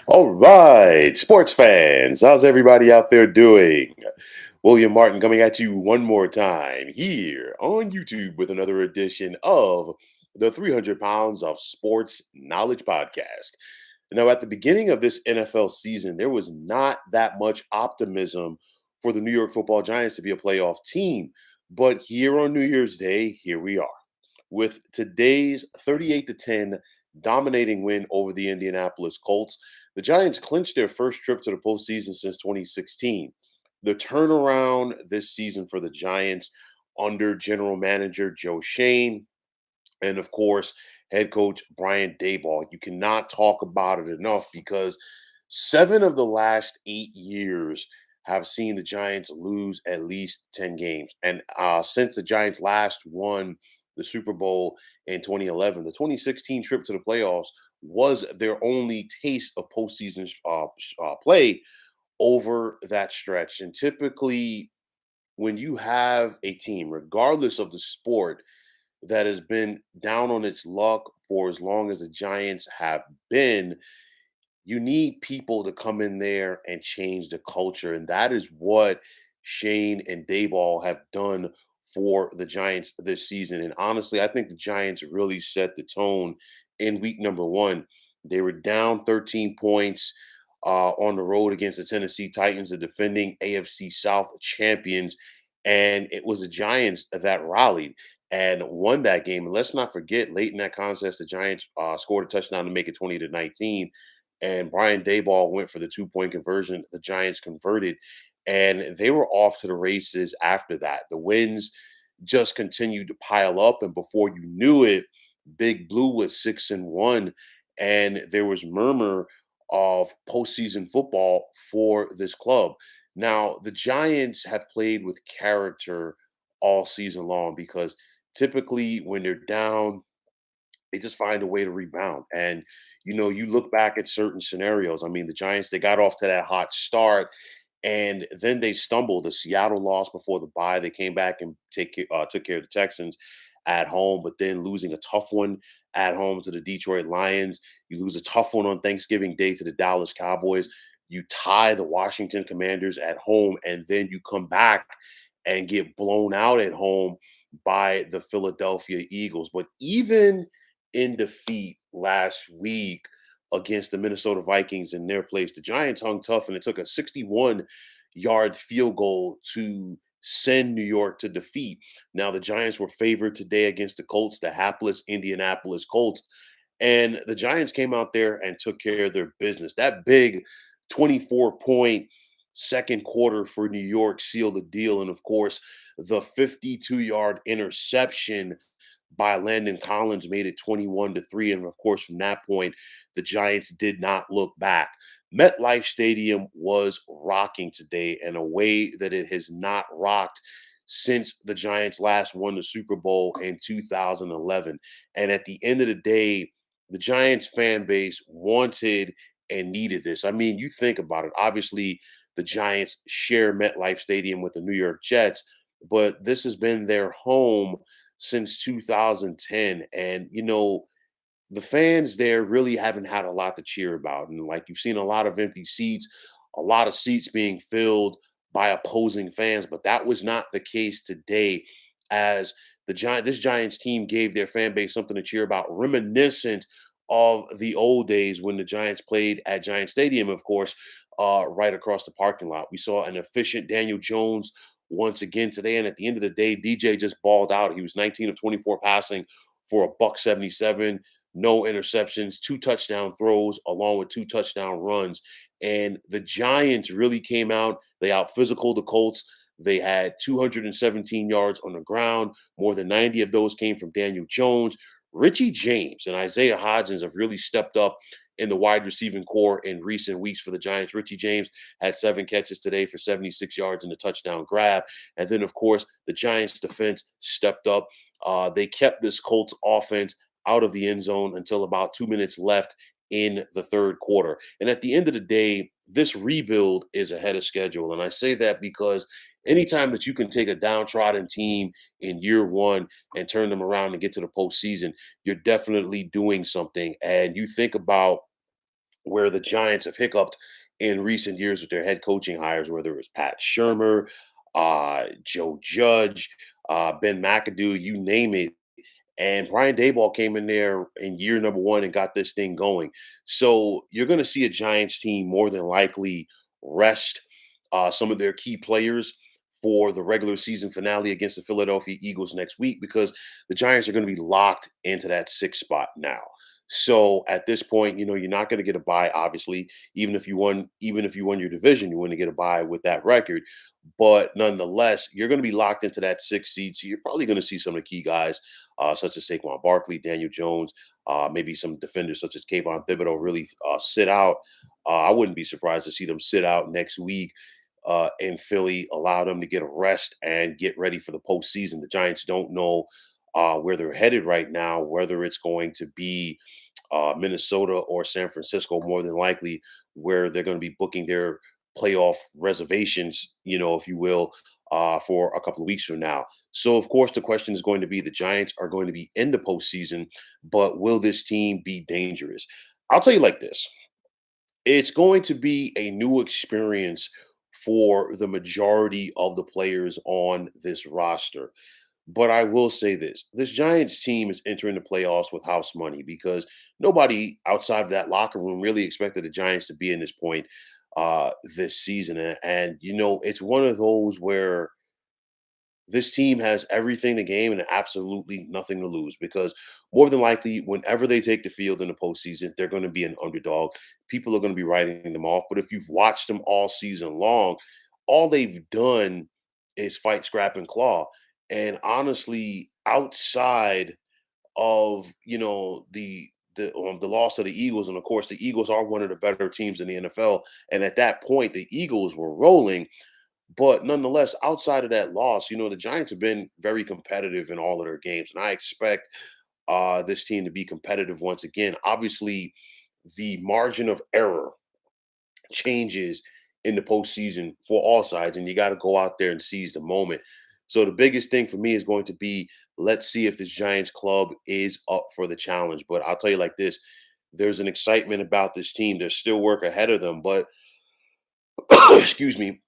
All right, sports fans, how's everybody out there doing? William Martin coming at you one more time here on YouTube with another edition of the 300 Pounds of Sports Knowledge Podcast. Now, at the beginning of this NFL season, there was not that much optimism for the New York Football Giants to be a playoff team. But here on New Year's Day, here we are with today's 38 to 10 dominating win over the Indianapolis Colts. The Giants clinched their first trip to the postseason since 2016. The turnaround this season for the Giants under general manager Joe Shane and, of course, head coach Brian Daboll. You cannot talk about it enough because 7 of the last 8 years have seen the Giants lose at least 10 games. And since the Giants last won the Super Bowl in 2011, the 2016 trip to the playoffs was their only taste of postseason play over that stretch. And typically, when you have a team, regardless of the sport, that has been down on its luck for as long as the Giants have been, you need people to come in there and change the culture. And that is what Shane and Dayball have done for the Giants this season. And honestly, I think the Giants really set the tone in week number one. They were down 13 points on the road against the Tennessee Titans, the defending AFC South champions. And it was the Giants that rallied and won that game. And let's not forget, late in that contest, the Giants scored a touchdown to make it 20-19, and Brian Dayball went for the 2-point conversion. The Giants converted, and they were off to the races after that. The wins just continued to pile up, and before you knew it, Big Blue was 6-1, and there was murmur of postseason football for this club. Now, the Giants have played with character all season long because typically when they're down, they just find a way to rebound. And you look back at certain scenarios. I mean, the Giants, they got off to that hot start and then they stumbled. The Seattle lost before the bye. They came back and took care of the Texans at home, but then losing a tough one at home to the Detroit Lions. You lose a tough one on Thanksgiving Day to the Dallas Cowboys. You tie the Washington Commanders at home, and then you come back and get blown out at home by the Philadelphia Eagles. But even in defeat last week against the Minnesota Vikings in their place, the Giants hung tough, and it took a 61-yard field goal to send New York to defeat. Now, the Giants were favored today against the Colts, the hapless Indianapolis Colts. And the Giants came out there and took care of their business. That big 24-point second quarter for New York sealed the deal. And of course, the 52-yard interception by Landon Collins made it 21-3. And of course, from that point, the Giants did not look back. MetLife Stadium was rocking today in a way that it has not rocked since the Giants last won the Super Bowl in 2011. And at the end of the day, the Giants fan base wanted and needed this. I mean, you think about it. Obviously, the Giants share MetLife Stadium with the New York Jets, but this has been their home since 2010. And, the fans there really haven't had a lot to cheer about. And like you've seen a lot of empty seats, a lot of seats being filled by opposing fans, but that was not the case today as this Giants team gave their fan base something to cheer about, reminiscent of the old days when the Giants played at Giant Stadium, of course, right across the parking lot. We saw an efficient Daniel Jones once again today. And at the end of the day, DJ just balled out. He was 19 of 24 passing for a buck 77, no interceptions, 2 touchdown throws, along with 2 touchdown runs. And the Giants really came out. They out physical the Colts. They had 217 yards on the ground. More than 90 of those came from Daniel Jones. Richie James and Isaiah Hodgins have really stepped up in the wide receiving core in recent weeks for the Giants. Richie James had 7 catches today for 76 yards and a touchdown grab. And then, of course, the Giants defense stepped up. They kept this Colts offense out of the end zone until about 2 minutes left in the third quarter. And at the end of the day, this rebuild is ahead of schedule. And I say that because anytime that you can take a downtrodden team in year one and turn them around and get to the postseason, you're definitely doing something. And you think about where the Giants have hiccuped in recent years with their head coaching hires, whether it was Pat Shermer, Joe Judge, Ben McAdoo, you name it. And Brian Daboll came in there in year number one and got this thing going. So you're going to see a Giants team more than likely rest some of their key players for the regular season finale against the Philadelphia Eagles next week because the Giants are going to be locked into that sixth spot now. So at this point, you're not going to get a bye. Obviously, even if you won your division, you wouldn't get a bye with that record. But nonetheless, you're going to be locked into that sixth seed. So you're probably going to see some of the key guys, such as Saquon Barkley, Daniel Jones, maybe some defenders such as Kayvon Thibodeau really sit out. I wouldn't be surprised to see them sit out next week in Philly, allow them to get a rest and get ready for the postseason. The Giants don't know where they're headed right now, whether it's going to be Minnesota or San Francisco, more than likely, where they're going to be booking their playoff reservations, if you will, for a couple of weeks from now. So, of course, the question is going to be the Giants are going to be in the postseason, but will this team be dangerous? I'll tell you like this, it's going to be a new experience for the majority of the players on this roster. But I will say this Giants team is entering the playoffs with house money because nobody outside of that locker room really expected the Giants to be in this point this season. And it's one of those where this team has everything to gain and absolutely nothing to lose because more than likely, whenever they take the field in the postseason, they're going to be an underdog. People are going to be writing them off. But if you've watched them all season long, all they've done is fight, scrap, and claw. And honestly, outside of the loss of the Eagles, and of course, the Eagles are one of the better teams in the NFL. And at that point, the Eagles were rolling. But nonetheless, outside of that loss, the Giants have been very competitive in all of their games, and I expect this team to be competitive once again. Obviously, the margin of error changes in the postseason for all sides, and you got to go out there and seize the moment. So the biggest thing for me is going to be let's see if this Giants club is up for the challenge. But I'll tell you like this: there's an excitement about this team. There's still work ahead of them, but excuse me,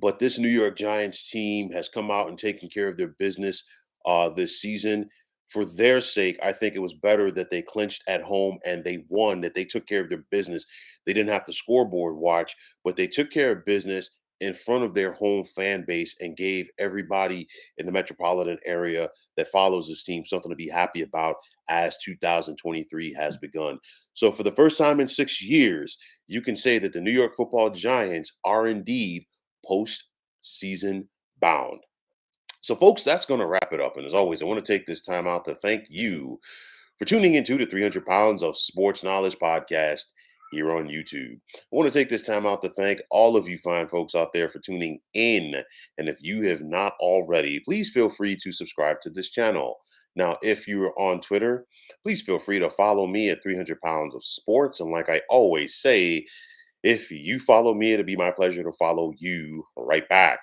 but this New York Giants team has come out and taken care of their business this season. For their sake, I think it was better that they clinched at home and they won, that they took care of their business. They didn't have to scoreboard watch, but they took care of business in front of their home fan base and gave everybody in the metropolitan area that follows this team something to be happy about as 2023 has begun. So, for the first time in 6 years, you can say that the New York football Giants are indeed postseason bound. So, folks, that's going to wrap it up. And as always, I want to take this time out to thank you for tuning into the 300 Pounds of Sports Knowledge podcast here on YouTube. I want to take this time out to thank all of you fine folks out there for tuning in. And if you have not already, please feel free to subscribe to this channel. Now, if you're on Twitter, please feel free to follow me at 300 Pounds of Sports. And like I always say, if you follow me, it'll be my pleasure to follow you right back.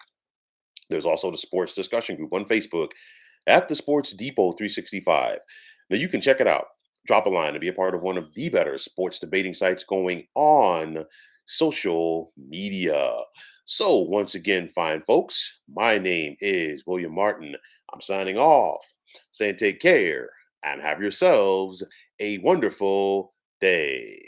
There's also the sports discussion group on Facebook at the Sports Depot 365. Now you can check it out. Drop a line to be a part of one of the better sports debating sites going on social media. So once again, fine folks, my name is William Martin. I'm signing off, saying take care and have yourselves a wonderful day.